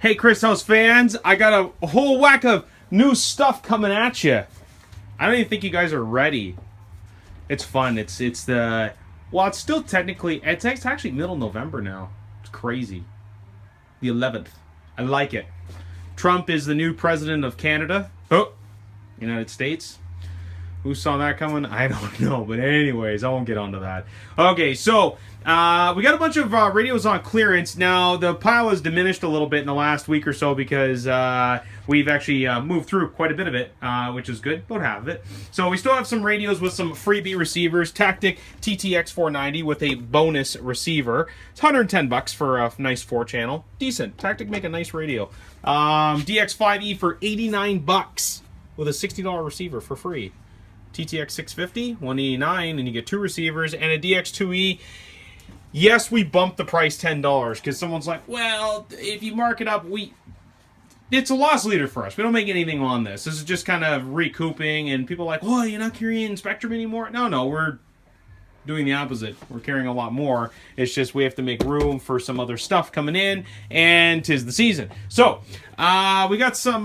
Hey, Chris House fans, I got a whole whack of new stuff coming at you. I don't even think you guys are ready. It's fun. It's the, well, it's still technically, it's actually middle November now. It's crazy. The 11th. I like it. Trump is the new president of Canada. Oh, United States. Who saw that coming? I don't know. But anyways, I won't get onto that. Okay, so we got a bunch of radios on clearance. Now, the pile has diminished a little bit in the last week or so because we've actually moved through quite a bit of it, which is good. About half of it. So we still have some radios with some freebie receivers. Tactic TTX 490 with a bonus receiver. It's $110 for a nice 4-channel. Decent. Tactic make a nice radio. DX5E for $89 with a $60 receiver for free. TTX 650, $189, and you get 2 receivers, and a DX2E. Yes, we bumped the price $10 because someone's like, well, if you mark it up, it's a loss leader for us. We don't make anything on this. This is just kind of recouping, and people are like, oh, you're not carrying Spectrum anymore? No, we're doing the opposite. We're carrying a lot more. It's just we have to make room for some other stuff coming in, and 'tis the season. So, we got some,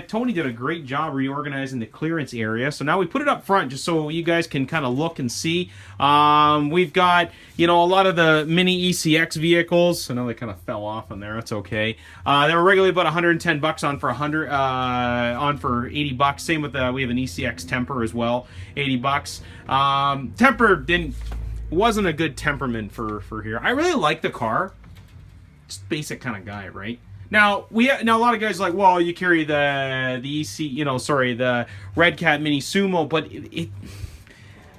Tony did a great job reorganizing the clearance area. So now we put it up front just so you guys can kind of look and see. We've got, a lot of the mini ECX vehicles. I know they kind of fell off on there. That's okay. They were regularly about $110 on for on for $80. Same with we have an ECX Temper as well, $80. Temper wasn't a good temperament for here. I really like the car. Just basic kind of guy, right? Now a lot of guys are like, well, you carry the Redcat Mini Sumo, but it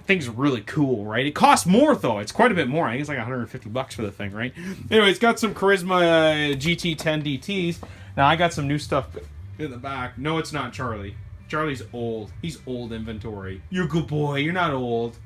thing's really cool, right? It costs more though. It's quite a bit more. I think it's like $150 for the thing, right? Anyway, it's got some Charisma GT10 DTs. Now I got some new stuff in the back. No, it's not Charlie. Charlie's old. He's old inventory. You're a good boy. You're not old.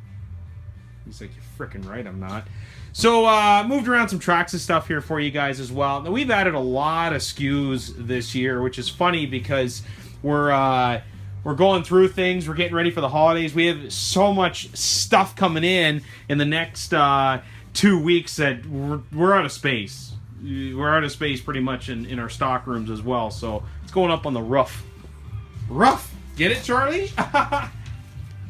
He's like, you're freaking right, I'm not. So, moved around some tracks and stuff here for you guys as well. Now, we've added a lot of SKUs this year, which is funny because we're going through things. We're getting ready for the holidays. We have so much stuff coming in the next 2 weeks that we're out of space. We're out of space pretty much in our stock rooms as well. So, it's going up on the roof. Roof! Get it, Charlie?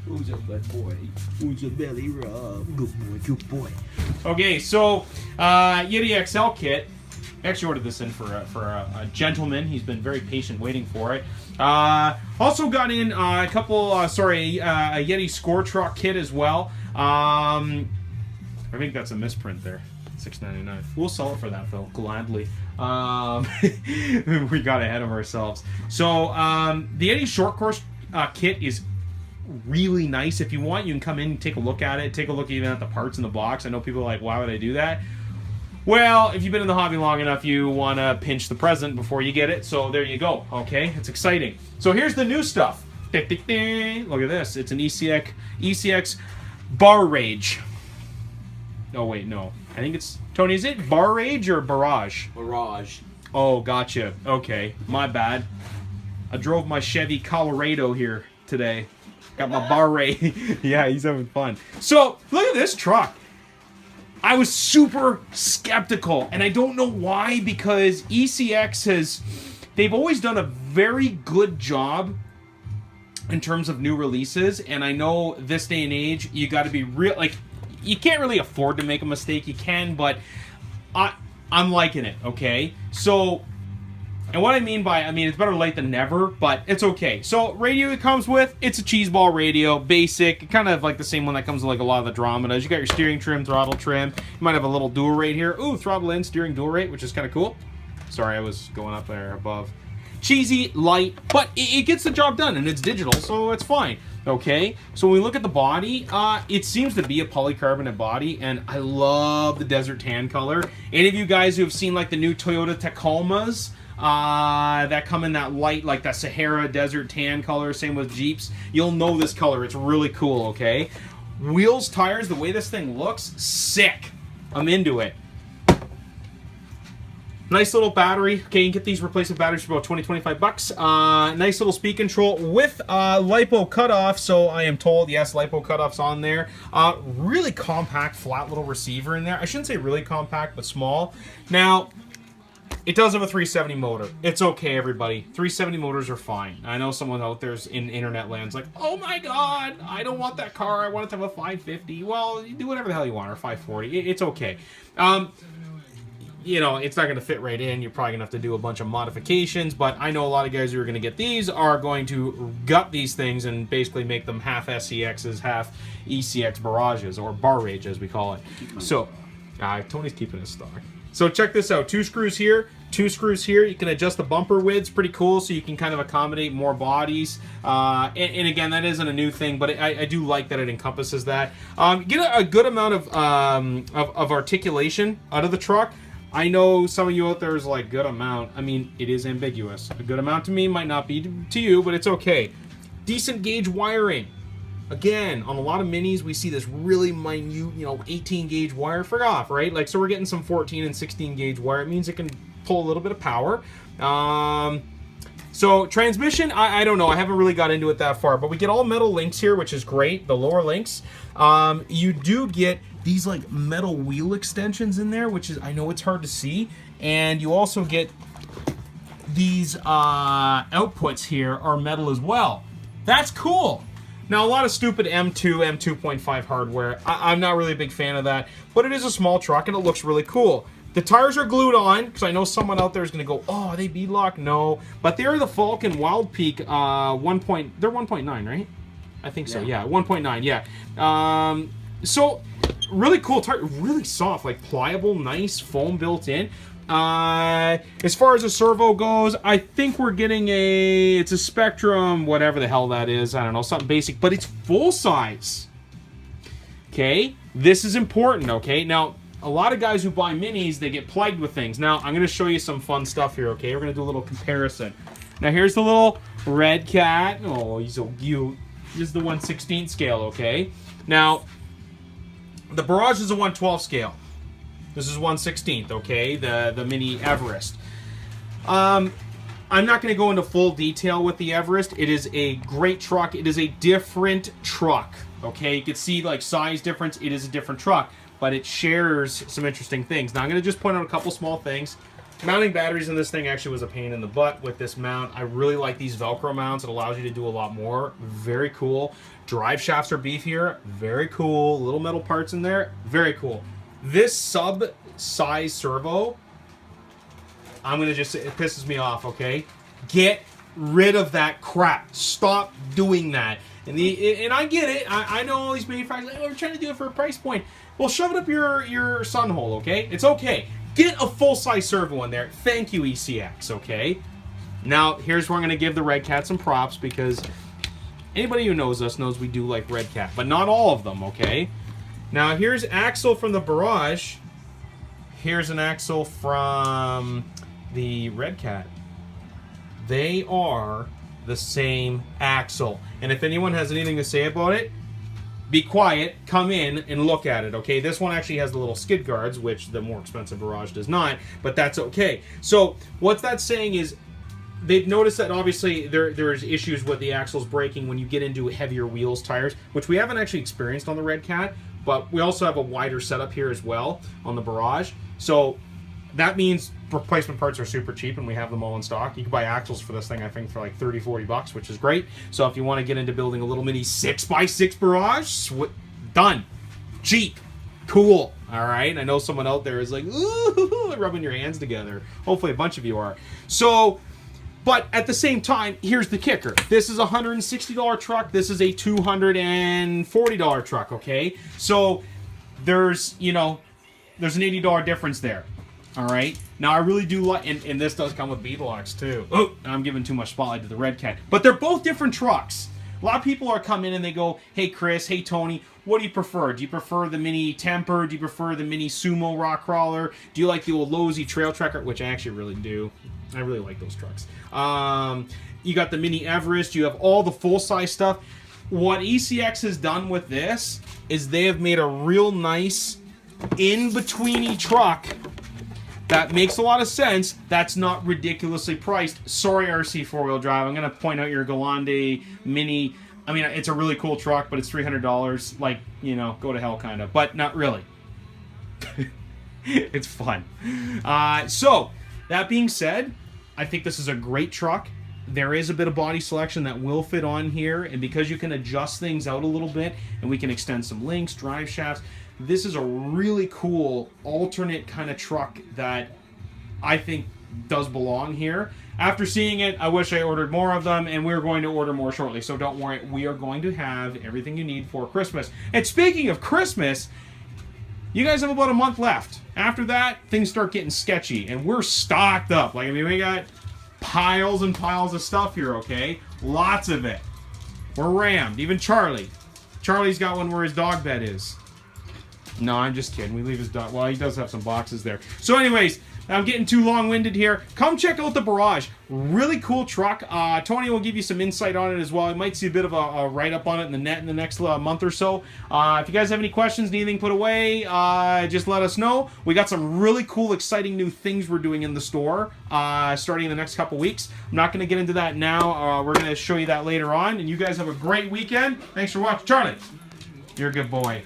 Who's a good boy? Who's a belly rub? Good boy. Okay, so Yeti XL kit. I actually ordered this in for a gentleman. He's been very patient waiting for it. Also got in a couple. A Yeti Score Truck kit as well. I think that's a misprint there. $6.99. We'll sell it for that though, gladly. We got ahead of ourselves. So the Yeti Short Course kit is really nice. If you want, you can come in and take a look at it. Take a look even at the parts in the box. I know people are like, why would I do that? Well, if you've been in the hobby long enough, you want to pinch the present before you get it. So there you go. Okay, it's exciting. So here's the new stuff. Look at this. It's an ECX Barrage. Oh wait, no. I think it's Tony. Is it Barrage or Barrage? Barrage. Oh, gotcha. Okay, my bad. I drove my Chevy Colorado here today. Got my Barrage. Yeah, he's having fun. So, look at this truck. I was super skeptical, and I don't know why, because ECX they've always done a very good job in terms of new releases, and I know this day and age, you got to be real, like, you can't really afford to make a mistake. You can, but I'm liking it, okay? So, and what I mean it's better late than never, but it's okay. So, radio it comes with, it's a cheeseball radio, basic, kind of like the same one that comes with like a lot of the Dromedas. You got your steering trim, throttle trim. You might have a little dual rate here. Ooh, throttle in, steering dual rate, which is kind of cool. Sorry, I was going up there above. Cheesy, light, but it gets the job done, and it's digital, so it's fine. Okay, so when we look at the body, it seems to be a polycarbonate body, and I love the desert tan color. Any of you guys who have seen like the new Toyota Tacomas, that come in that light, like that Sahara desert tan color, same with Jeeps, you'll know this color. It's really cool, okay? Wheels, tires, the way this thing looks, sick. I'm into it. Nice little battery. Okay, you can get these replacement batteries for about $20-25. Nice little speed control with LiPo cutoff. So I am told, yes, LiPo cutoff's on there. Really compact, flat little receiver in there. I shouldn't say really compact, but small. Now, It does have a 370 motor. It's okay, everybody. 370 motors are fine. I know someone out there's in internet land's like, oh my god, I don't want that car. I want it to have a 550. Well, you do whatever the hell you want, or 540. It's okay. You know, it's not going to fit right in. You're probably going to have to do a bunch of modifications, but I know a lot of guys who are going to get these are going to gut these things and basically make them half SCXs, half ECX Barrages, or Barrage as we call it. So, Tony's keeping his stock. So check this out. 2 screws here, 2 screws here. You can adjust the bumper widths, pretty cool, so you can kind of accommodate more bodies. And again, that isn't a new thing, but I do like that it encompasses that. Get a good amount of articulation out of the truck. I know some of you out there is like, good amount. I mean, it is ambiguous. A good amount to me might not be to you, but it's okay. Decent gauge wiring. Again, on a lot of minis, we see this really minute, you know, 18 gauge wire. Frick off, right? Like, so we're getting some 14 and 16 gauge wire. It means it can pull a little bit of power. So transmission, I don't know. I haven't really got into it that far, but we get all metal links here, which is great. The lower links. You do get these like metal wheel extensions in there, which is, I know it's hard to see. And you also get these outputs here are metal as well. That's cool. Now, a lot of stupid M2, M2.5 hardware. I'm not really a big fan of that, but it is a small truck and it looks really cool. The tires are glued on, because I know someone out there is going to go, oh, are they beadlock? No. But they're the Falcon Wild Peak they're 1.9, right? I think so, yeah, 1.9, yeah. So, really cool tire, really soft, like pliable, nice, foam built in. As far as the servo goes, I think we're getting it's a Spectrum, whatever the hell that is. I don't know, something basic, but it's full size. Okay, this is important. Okay, now a lot of guys who buy minis, they get plagued with things. Now I'm going to show you some fun stuff here. Okay, we're going to do a little comparison. Now here's the little Redcat. Oh, he's so cute. This is the 1/16 scale. Okay, now the Barrage is a 1/12 scale. This is 1/16, okay? The Mini Everest. I'm not going to go into full detail with the Everest. It is a great truck. It is a different truck, okay? You can see, like, size difference. It is a different truck, but it shares some interesting things. Now, I'm going to just point out a couple small things. Mounting batteries in this thing actually was a pain in the butt with this mount. I really like these Velcro mounts. It allows you to do a lot more. Very cool. Drive shafts are beefier. Very cool. Little metal parts in there. Very cool. This sub-size servo, I'm going to just, it pisses me off, okay? Get rid of that crap. Stop doing that. And I get it. I know all these manufacturers, like, oh, we're trying to do it for a price point. Well, shove it up your sun hole, okay? It's okay. Get a full-size servo in there. Thank you, ECX, okay? Now, here's where I'm going to give the Redcat some props, because anybody who knows us knows we do like Redcat, but not all of them, okay? Now, here's axle from the Barrage. Here's an axle from the Redcat. They are the same axle. And if anyone has anything to say about it, be quiet, come in, and look at it, okay? This one actually has the little skid guards, which the more expensive Barrage does not, but that's okay. So, what that's saying is, they've noticed that obviously there's issues with the axles breaking when you get into heavier wheels tires, which we haven't actually experienced on the Redcat. But we also have a wider setup here as well on the Barrage. So that means replacement parts are super cheap and we have them all in stock. You can buy axles for this thing, I think, for like 30, 40 bucks, which is great. So if you want to get into building a little mini 6x6 Barrage, done. Cheap. Cool. All right. I know someone out there is like, ooh, rubbing your hands together. Hopefully a bunch of you are. So, but at the same time, here's the kicker. This is a $160 truck. This is a $240 truck, okay? So there's, you know, there's an $80 difference there, all right? Now, I really do like, and this does come with beadlocks, too. Oh, I'm giving too much spotlight to the Redcat. But they're both different trucks. A lot of people are coming in and they go, hey, Chris, hey, Tony, what do you prefer? Do you prefer the Mini Temper? Do you prefer the Mini Sumo Rock Crawler? Do you like the old Lowe's Trail Trekker? Which I actually really do. I really like those trucks. You got the Mini Everest. You have all the full-size stuff. What ECX has done with this is they have made a real nice in-betweeny truck that makes a lot of sense. That's not ridiculously priced. Sorry, RC four-wheel drive. I'm going to point out your Galande Mini. I mean, it's a really cool truck, but it's $300. Like, you know, go to hell, kind of. But not really. It's fun. So, That being said, I think this is a great truck. There is a bit of body selection that will fit on here, and because you can adjust things out a little bit, and we can extend some links, drive shafts, this is a really cool alternate kind of truck that I think does belong here. After seeing it, I wish I ordered more of them, and we're going to order more shortly, so don't worry, we are going to have everything you need for Christmas. And speaking of Christmas, you guys have about a month left. After that, things start getting sketchy, and we're stocked up. Like, I mean, we got piles and piles of stuff here, okay? Lots of it. We're rammed. Even Charlie. Charlie's got one where his dog bed is. No, I'm just kidding. We leave his dog. Well, he does have some boxes there. So anyways, I'm getting too long-winded here. Come check out the Barrage. Really cool truck. Tony will give you some insight on it as well. You might see a bit of a write-up on it in the net in the next month or so. If you guys have any questions, need anything put away, just let us know. We got some really cool, exciting new things we're doing in the store starting in the next couple weeks. I'm not going to get into that now. We're going to show you that later on. And you guys have a great weekend. Thanks for watching. Charlie, you're a good boy.